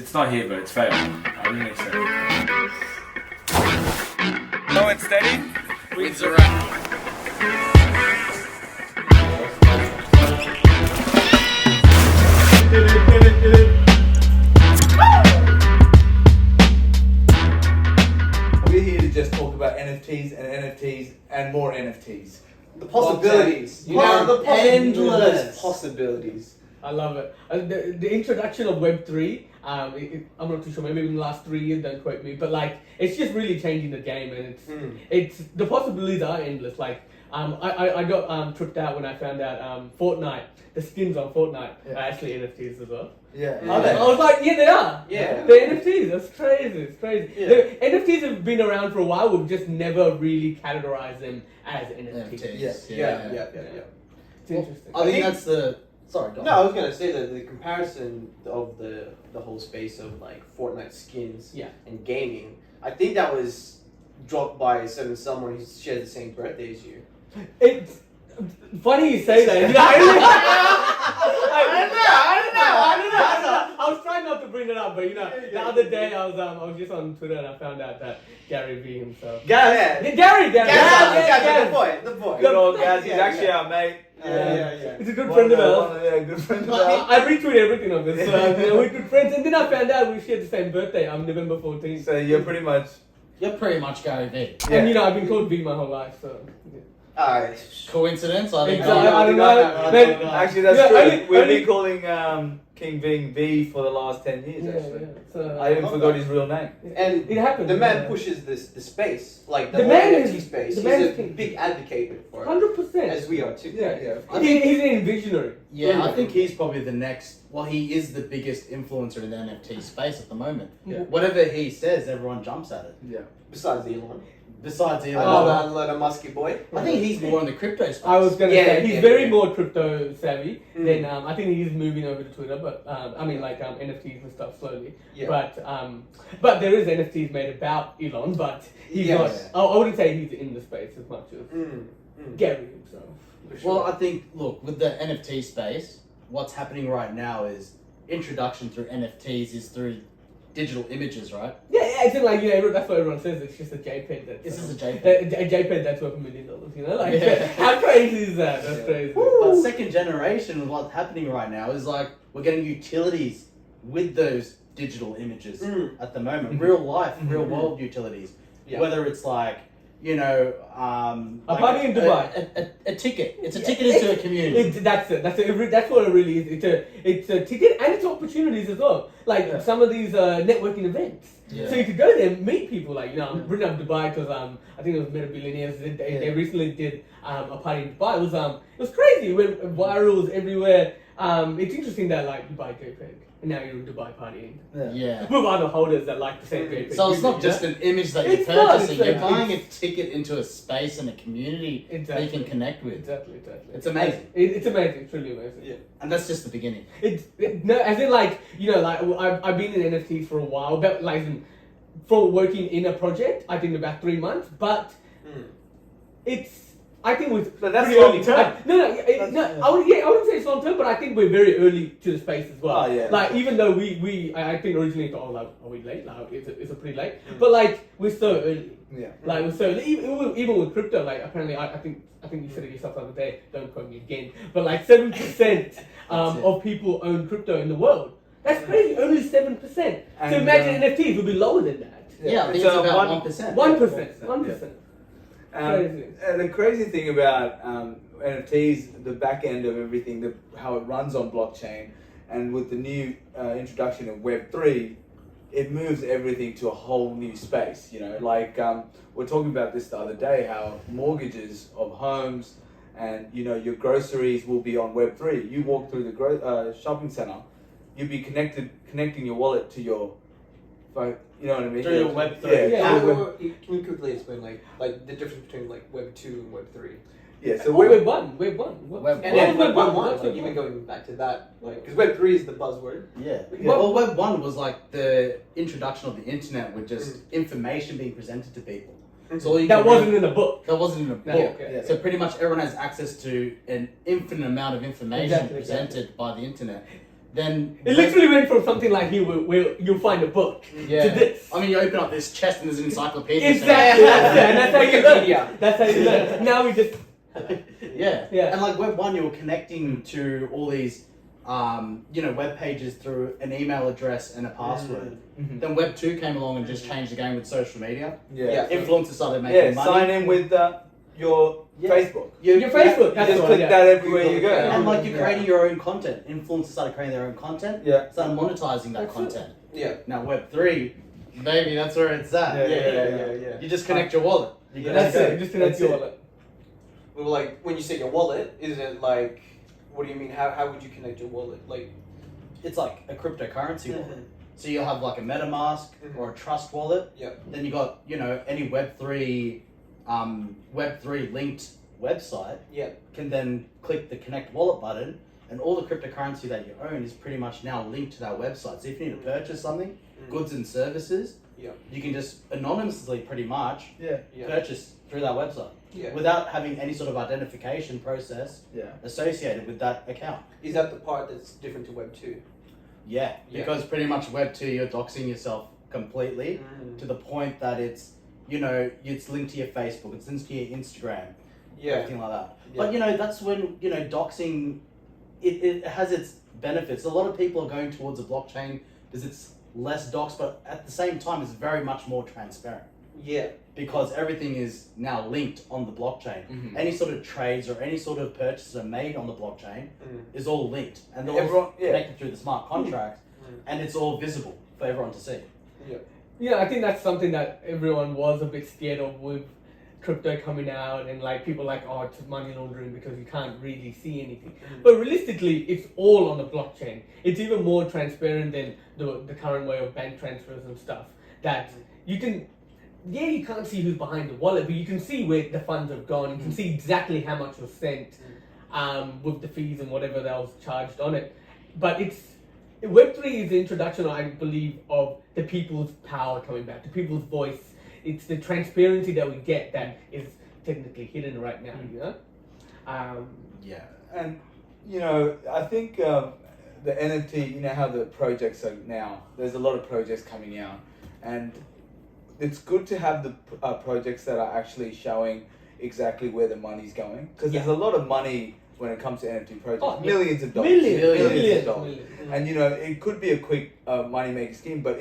It's not here, but it's failed. I didn't expect it. No, it's steady. Wins a wrap. We're here to just talk about NFTs and NFTs and more NFTs. The possibilities. Endless possibilities. I love it. The introduction of Web3, I'm not too sure, maybe in the last 3 years, don't quote me, but like, it's just really changing the game, and it's the possibilities are endless. Like, I got tripped out when I found out Fortnite, the skins on Fortnite are actually NFTs as well. Yeah. I was like, yeah, they are. Yeah. They're NFTs. That's crazy. It's crazy. Yeah. The NFTs have been around for a while. We've just never really categorized them as NFTs. Yeah. It's interesting. I think that's the. Sorry, go on. No, I was gonna say that the comparison of the whole space of like Fortnite skins and gaming, I think that was dropped by someone who shares the same birthday as you. It's funny you say that. I don't know. I was trying not to bring it up, but the other day I was just on Twitter and I found out that Gary V himself. Gary. Gary. The boy. Good old guys. He's Yeah, actually yeah. our mate. Yeah. He's a good friend of ours. Yeah, good friend of ours. I retweet everything of this. So we're good friends, and then I found out we share the same birthday. I'm November 14th. So you're pretty much. You're pretty much Gary V. And I've been called V my whole life, so. Coincidence? I think. I don't know. Actually, that's Yeah, true. We've only- been calling King Bing V for the last 10 years, actually. So, I even forgot his real name. And it happened. the man pushes the space, like the The whole man NFT is- space. the He's man a is king. big advocate for it, 100%. as we are too. He's an visionary. Yeah, I think he's probably the next. Well, he is the biggest influencer in the NFT space at the moment. Yeah. Whatever he says, everyone jumps at it. Yeah. Besides Elon. Besides Elon, Another musky boy. I think he's more in the crypto space. I was gonna Yeah, say he's yeah, very yeah. more crypto savvy. Then I think he's moving over to Twitter, but NFTs and stuff slowly. Yeah. But there is NFTs made about Elon, but he's Yeah. not. I wouldn't say he's in the space as much as Gary himself. For sure. Well, I think, look, with the NFT space, what's happening right now is introduction through NFTs is through digital images, right? Yeah, it's like that's what everyone says. It's just a JPEG. This is a JPEG. A JPEG that's worth $1 million. Like Yeah. how crazy is that? That's crazy. But second generation, what's happening right now is like we're getting utilities with those digital images at the moment. Real life, real world utilities. Yeah. Whether it's like, A party in Dubai. A ticket. It's a ticket into a community. That's it. That's what it really is. It's a ticket and it's opportunities as well. Like some of these networking events. Yeah. So you could go there and meet people. Like I'm bringing up Dubai because I think it was Meta Billionaires. They recently did a party in Dubai. It was crazy. It went viral everywhere. It's interesting that like you buy JPEG and now you're in Dubai partying. Yeah. With other holders that like the same JPEG. So it's not just an image that you're It's not, purchasing. it's You're like- buying a ticket into a space and a community that you can connect with. Exactly. It's amazing. It's amazing. It's really amazing. Yeah. And that's just the beginning. As in like I've been in NFTs for a while, but like for working in a project, I think about 3 months, but I think with But that's pretty long early. term. I wouldn't say it's long term, but I think we're very early to the space as well. Oh, yeah. Like even though I think originally thought, like, are we late? Like it's a pretty late, but like we're so early. Yeah. Like we're so early. Even with crypto, like apparently I think you said it yourself the other day. Don't quote me again, but like 7% of people own crypto in the world. That's crazy. Only 7%. So And, imagine NFTs will be lower than that. Yeah, I think It's it's about 1%. 1%. 1%. Crazy. And the crazy thing about NFTs, the back end of everything, how it runs on blockchain, and with the new introduction of Web3, it moves everything to a whole new space. Like we're talking about this the other day, how mortgages of homes and your groceries will be on Web3. You walk through the shopping center, you'll be connecting your wallet to your phone. You know what I mean? Through your Web3. Yeah. Can you quickly explain like the difference between like Web 2 and Web 3? Yeah. So Web 1. Web And Yeah, Web 1, What's like Web even 1? going back to that, like because Web 3 is the buzzword. Yeah. Yeah. Well, Web 1 was like the introduction of the internet with just information being presented to people. So all you That can do- wasn't in the book. That wasn't in a book. No, okay. So pretty much everyone has access to an infinite amount of information Exactly. presented by the internet. then It literally went from something like you'll find a book yeah. to this. I mean, you open up this chest and there's an encyclopedia. Exactly. And that's how you learn. Wikipedia. That's how you learn. Now we just Yeah. Yeah. And like Web 1, you were connecting to all these, web pages through an email address and a password. Then Web 2 came along and just changed the game with social media. Yeah. Influencers started making money. Sign in with your Yeah. Facebook. your Facebook. You That's just the click one, that everywhere you go. And like you're creating your own content. Influencers started creating their own content. Yeah. Started monetizing that That's it. content. Yeah. Now Web 3, baby, that's where it's at. Yeah. You just connect your wallet. You Yeah, That's connect it. Just connect That's your it. wallet. Well, like when you say your wallet, is it like? What do you mean? How would you connect your wallet? Like. It's like a cryptocurrency wallet. Mhm. So you'll have like a MetaMask or a Trust wallet. Yep. Then you got, any Web3 linked website Yep. can then click the connect wallet button, and all the cryptocurrency that you own is pretty much now linked to that website. So if you need to purchase something, goods and services, Yep. you can just anonymously pretty much Yeah. Yeah. purchase through that website Yeah. without having any sort of identification process Yeah. associated with that account. Is that the part that's different to Web 2? Yeah, Yeah. because pretty much Web 2, you're doxing yourself completely to the point that it's, it's linked to your Facebook, it's linked to your Instagram, Yeah. everything like that. Yeah. But, that's when, doxing, it has its benefits. A lot of people are going towards a blockchain because it's less dox, but at the same time, it's very much more transparent Yeah. because everything is now linked on the blockchain. Any sort of trades or any sort of purchases are made on the blockchain is all linked and they're all Everyone- yeah. connected through the smart contract and it's all visible for everyone to see. Yeah, I think that's something that everyone was a bit scared of with crypto coming out, and like people like, oh, it's money laundering because you can't really see anything. But realistically, it's all on the blockchain. It's even more transparent than the current way of bank transfers and stuff. That you can, you can't see who's behind the wallet, but you can see where the funds have gone. You can see exactly how much was sent, with the fees and whatever that was charged on it. But Web3 is the introduction, I believe, of the people's power coming back, the people's voice. It's the transparency that we get that is technically hidden right now, Yeah. And I think the NFT, how the projects are now. There's a lot of projects coming out, and it's good to have the projects that are actually showing exactly where the money's going, because there's a lot of money when it comes to NFT projects. Oh, yeah. Millions of dollars. Millions of dollars. And it could be a quick money making scheme, but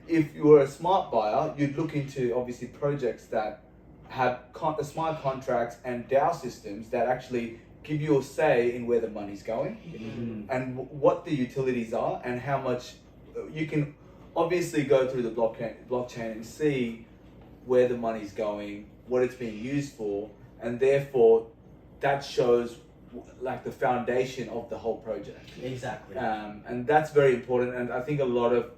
if you were a smart buyer, you'd look into obviously projects that have smart contracts and DAO systems that actually give you a say in where the money's going and what the utilities are and how much you can obviously go through the blockchain and see where the money's going, what it's being used for, and therefore that shows like the foundation of the whole project. Exactly. And that's very important. And I think a lot of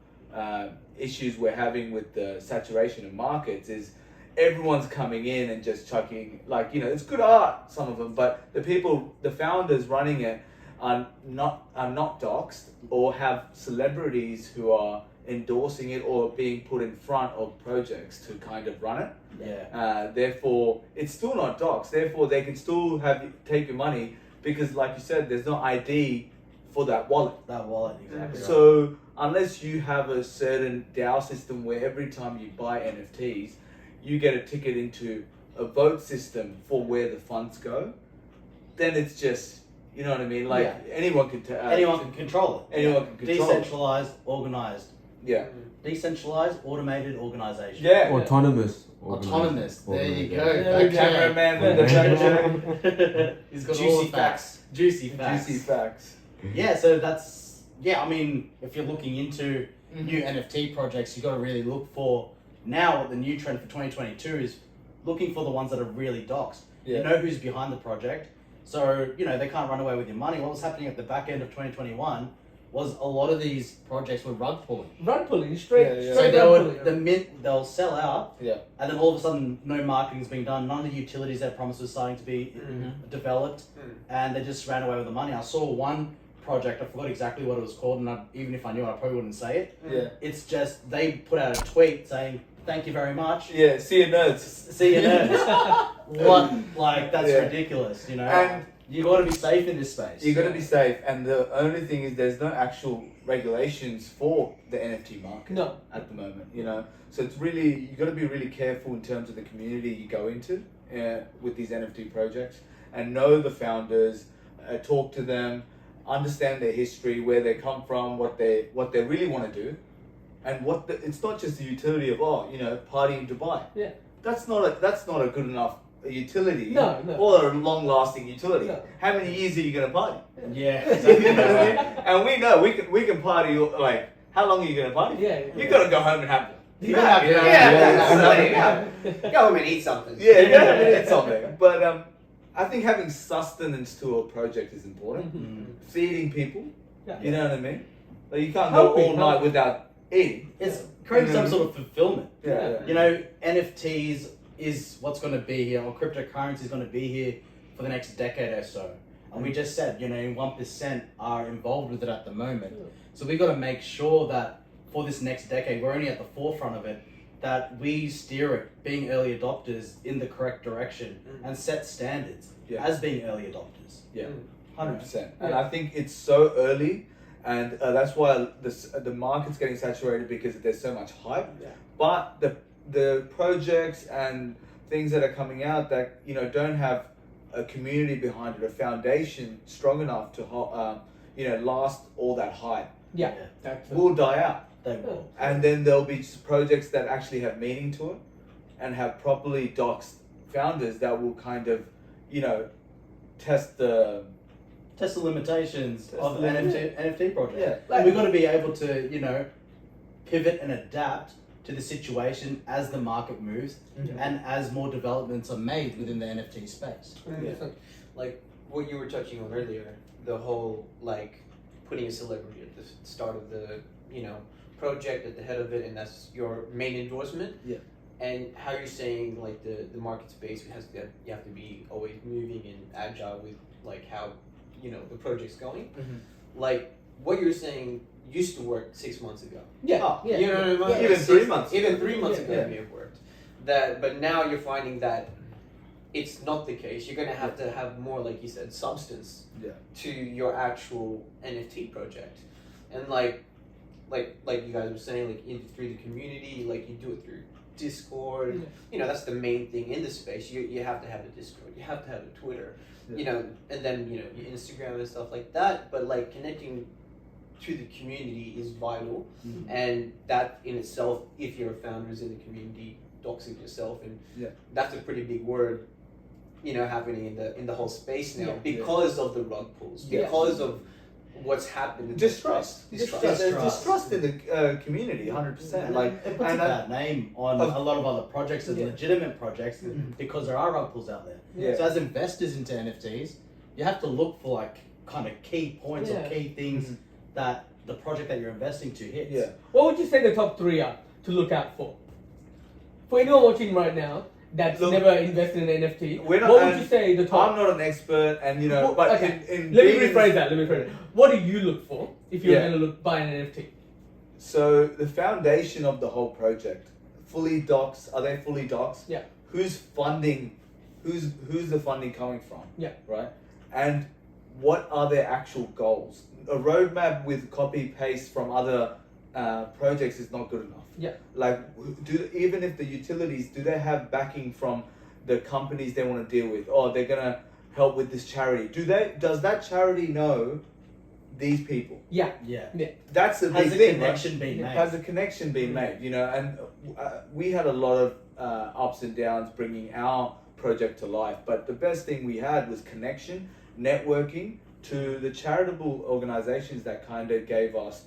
issues we're having with the saturation of markets is everyone's coming in and just chucking, it's good art, some of them, but the founders running it are not doxed or have celebrities who are endorsing it or being put in front of projects to kind of run it. Yeah. Therefore, it's still not doxed. Therefore, they can still take your money because, like you said, there's no ID for that wallet. That wallet, exactly. Right. So unless you have a certain DAO system where every time you buy NFTs, you get a ticket into a vote system for where the funds go, then it's just, you know what I mean? Anyone can anyone can control it. Anyone can control it. Decentralized, organized. Yeah. Decentralized, automated organization. Yeah. Autonomous. Autonomous. There you go. The cameraman with the backpack. He's got Juicy all the facts. Juicy facts. Juicy facts. Yeah, so that's, I mean, if you're looking into new NFT projects, you've got to really look for, now what the new trend for 2022 is looking for the ones that are really doxed. Yeah. You know who's behind the project, so, they can't run away with your money. What was happening at the back end of 2021 was a lot of these projects were rug pulling. Rug pulling, straight Yeah. So rug pulling. they'll sell out, Yeah. and then all of a sudden no marketing's being done, none of the utilities they promised was starting to be developed, and they just ran away with the money. I saw one project, I forgot exactly what it was called, and even if I knew it, I probably wouldn't say it. Yeah. It's just, they put out a tweet saying, thank you very much. Yeah. See you nerds. See you nerds. What? That's Yeah. ridiculous, And You got to be safe in this space. You got to be safe, and the only thing is there's no actual regulations for the NFT market No. at the moment. You know, so it's really you got to be really careful in terms of the community you go into with these NFT projects, and know the founders, talk to them, understand their history, where they come from, what they really want to do, and it's not just the utility of party in Dubai. Yeah. That's not a good enough utility. No. Or a long-lasting utility. No. How many years are you gonna party? Yeah. You know what I mean? And we know we can party like how long are you gonna party? Yeah. You gotta go home and have one. You gotta have Go home and eat something. Yeah, you gotta eat something. But I think having sustenance to a project is important. Mm. Feeding people. Yeah. You know what I mean? Like you can't Helping, go all night helping. without eating. It's creating some sort of fulfillment. Yeah. You know, NFTs is what's going to be here, or cryptocurrency is going to be here for the next decade or so. And we just said, 1% are involved with it at the moment. So we got to make sure that for this next decade, we're only at the forefront of it, that we steer it, being early adopters, in the correct direction and set standards as being early adopters. Yeah, 100%. Yeah. And I think it's so early, and that's why the market's getting saturated because there's so much hype. Yeah. But the projects and things that are coming out that don't have a community behind it, a foundation strong enough to last all that hype, Yeah. That's will die out. They will. And then there'll be projects that actually have meaning to it and have properly doxed founders that will kind of, test the limitations of the NFT projects. Yeah. Like, we've got to be able to, pivot and adapt to the situation as the market moves and as more developments are made within the NFT space. Like what you were touching on earlier, the whole putting a celebrity at the start of the project, at the head of it, and that's your main endorsement. Yeah. And how you're saying the market space you have to be always moving and agile with how the project's going. Like what you're saying used to work 6 months ago. Yeah. You know what I mean? Even 3 months. Even 3 months ago, Yeah. it may have worked. But now you're finding that it's not the case. You're gonna have to have more, like you said, substance to your actual NFT project, and like you guys were saying, through the community, you do it through Discord. That's the main thing in the space. You have to have a Discord. You have to have a Twitter. And then your Instagram and stuff like that. But connecting to the community is vital, and that in itself, if you're a founder is in the community, doxing yourself, and that's a pretty big word, happening in the whole space now because of the rug pulls, because of what's happened. Distrust in the community, 100%. It puts a bad name on a lot of other projects and legitimate projects because there are rug pulls out there. Yeah. So as investors into NFTs, you have to look for kind of key points or key things that the project that you're investing to hits. Yeah. What would you say the top 3 are to look out for? For anyone watching right now that's never invested in NFT, what would you say the top? I'm not an expert, and but okay. in Let me being rephrase that. What do you look for if you're going to buy an NFT? So the foundation of the whole project, fully docs. Are they fully docs? Yeah. Who's funding? Who's the funding coming from? Yeah. Right. And what are their actual goals? A roadmap with copy paste from other projects is not good enough. Yeah. Even if the utilities, do they have backing from the companies they want to deal with? Oh, they're gonna help with this charity. Does that charity know these people? Yeah. That's a big Has a thing. connection been made? Has a connection been made? And we had a lot of ups and downs bringing our project to life. But the best thing we had was connection, networking to the charitable organizations that kind of gave us,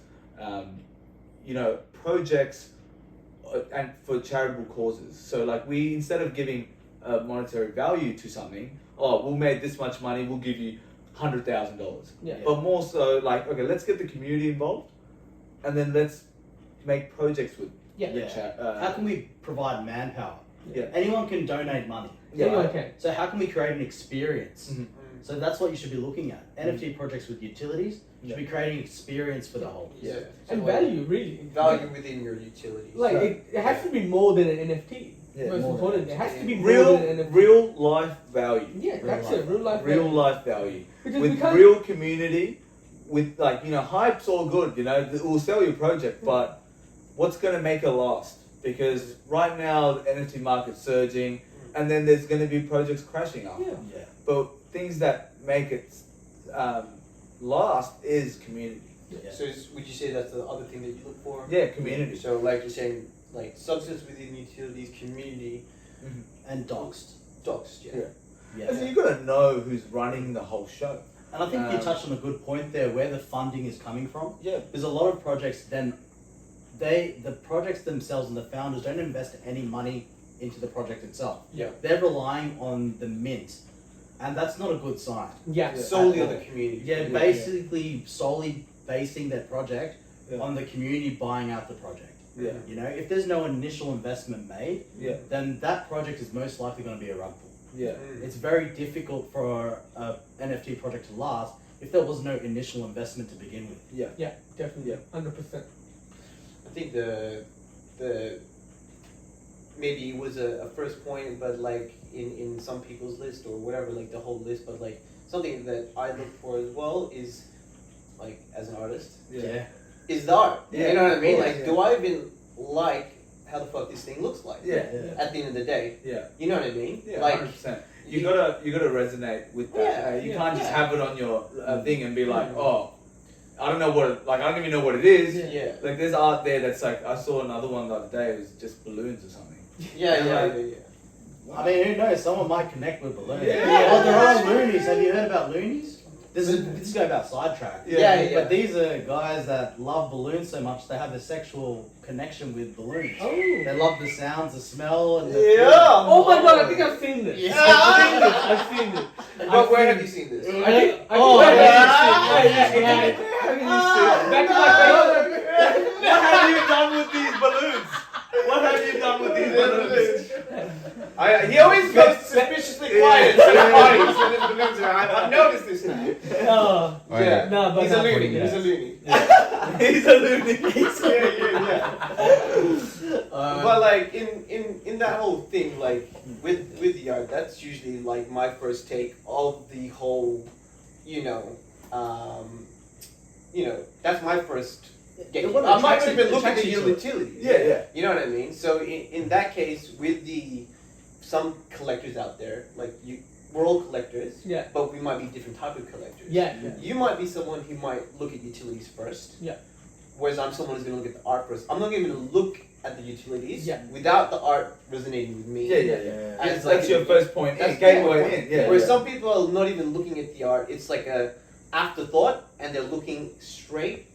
projects and for charitable causes. So we, instead of giving a monetary value to something, we'll make this much money, we'll give you $100,000. Yeah. But more so okay, let's get the community involved, and then let's make projects with How can we provide manpower? Yeah. Anyone can donate money. Anyone can. So how can we create an experience? Mhm. So that's what you should be looking at. NFT projects with utilities should be creating experience for the whole. Yeah. And value, really. Value within your utilities. It has to be more than an NFT. Yeah, Most more important, than it has to be more than NFT. real life value. Yeah, that's it. Real life. Real value. life value. Because we With can't- real community, with like, hype's all good, it will sell your project, but what's going to make it last? Because right now the NFT market's surging, and then there's going to be projects crashing after. Yeah. But things that make it last is community. Yeah. So would you say that's the other thing that you look for? Yeah, community. So like you're saying, like substance within utilities, community, And doxed. docs. Yeah. Yeah. So you've got to know who's running the whole show. And I think you touched on a good point there, where the funding is coming from. Yeah. There's a lot of projects. Then the projects themselves and the founders don't invest any money into the project itself. Yeah. They're relying on the mint, and that's not a good sign. Yeah. Solely on the community. Yeah, basically solely basing their project Yeah. on the community buying out the project. Yeah. If there's no initial investment made, Yeah. then that project is most likely going to be a rug pull. Yeah. It's very difficult for a NFT project to last if there was no initial investment to begin with. Yeah, definitely. Yeah. 100%. I think the maybe it was a first point, but like in some people's list or whatever, like the whole list, but like something that I look for as well is like as an artist is the art. Yeah, You know what I of mean? course, Like, yeah. do I even like how the fuck this thing looks like? Yeah. At the end of the day, Yeah. you know what I mean? Yeah. Like 100%. You gotta resonate with that. Yeah, You yeah, can't just yeah. have it on your thing and be like, oh, I don't know what it, like. I don't even know what it is. yeah, Like there's art there that's like, I saw another one the other day. It was just balloons or something. yeah. I mean, who knows? Someone might connect with balloons. Yeah. Oh, there are loonies. Have you heard about loonies? This is going about sidetrack. Yeah. But these are guys that love balloons so much they have a sexual connection with balloons. Oh. They love the sounds, the smell, and the Oh my god, I think I've seen this. Yeah. I've seen this. But where have you seen this? I think Oh, I've yeah. seen it. Back to my favorite. What have you done with these balloons? What have you done with these balloons? He always goes suspiciously quiet at parties when there's balloons around. I've noticed this now. Oh, Yeah. no, but He's a not loony. putting it He's a out. loony. He's a loony. But like in that whole thing, like with the art, that's usually like my first take of the whole, that's my first. Yeah, what I'm not attracts even you- looking at attracts the you to it? utilities. Yeah. You know what I mean? So in that case, with some collectors out there, like we're all collectors, Yeah. but we might be different type of collectors. Yeah. You might be someone who might look at utilities first. Yeah. Whereas I'm someone who's going to look at the art first. I'm not even going to look at the utilities Yeah. without the art resonating with me. Yeah. As That's your first point. That's That's gateway in. Yeah. Whereas some people are not even looking at the art. It's like a afterthought, and they're looking straight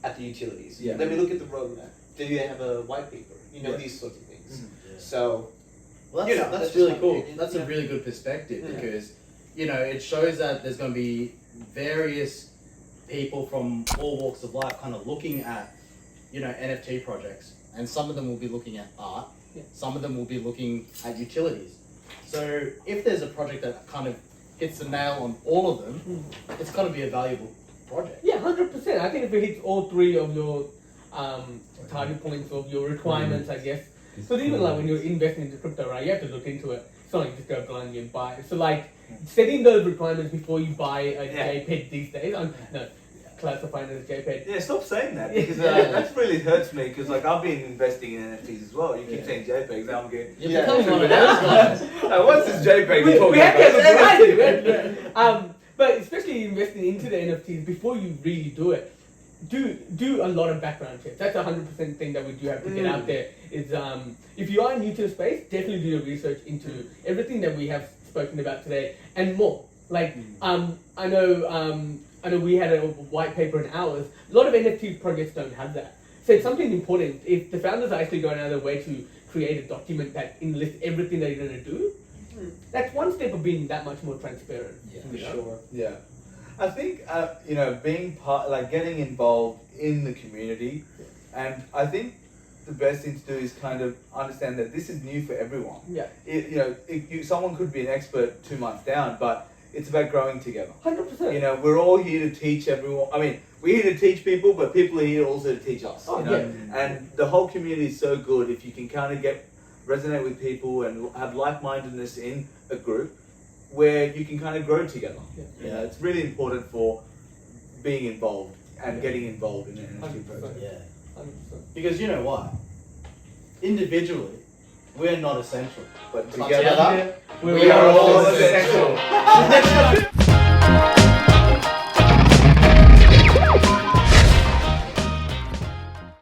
at the utilities. Yeah. Let me look at the roadmap. Do they have a white paper? Yeah. These sorts of things. Yeah. So Well, that's that's just really my cool. opinion. That's Yeah. a really good perspective Yeah. because, it shows that there's going to be various people from all walks of life kind of looking at, NFT projects. And some of them will be looking at art. Yeah. Some of them will be looking at utilities. So if there's a project that kind of hits the nail on all of them, it's going to be a valuable project. Yeah, 100%. I think if it hits all three of your target points of your requirements, I guess. So even like when you're investing into crypto, right, you have to look into it. It's not like just go blindly and buy it. So like setting those requirements before you buy a JPEG these days. Classifying as JPEG. Yeah, stop saying that because that really hurts me because like I've been investing in NFTs as well. You keep saying JPEGs, now I'm getting. You're becoming one of those guys. What's this JPEG you're talking We have to have a about? variety. But especially investing into the NFTs before you really do it, do a lot of background checks. That's 100% thing that we do have to get out there. Is if you are new to the space, definitely do your research into everything that we have spoken about today and more. Like I know we had a white paper in ours. A lot of NFT projects don't have that. So it's something important. If the founders are actually going out of their way to create a document that enlists everything that you're going to do, that's one step of being that much more transparent. Yeah, for sure. Yeah, I think being part, like getting involved in the community, and I think the best thing to do is kind of understand that this is new for everyone. Yeah. Someone could be an expert 2 months down, but it's about growing together. 100%. We're all here to teach everyone. I mean, we're here to teach people, but people are here also to teach us. Oh, And the whole community is so good if you can kind of get resonate with people and have like-mindedness in a group where you can kind of grow together. You know, it's really important for being involved and getting involved in an NFT 100%. project. Yeah. 100%. Because you know what? Individually, we're not essential. But But together, together, We are all essential. essential.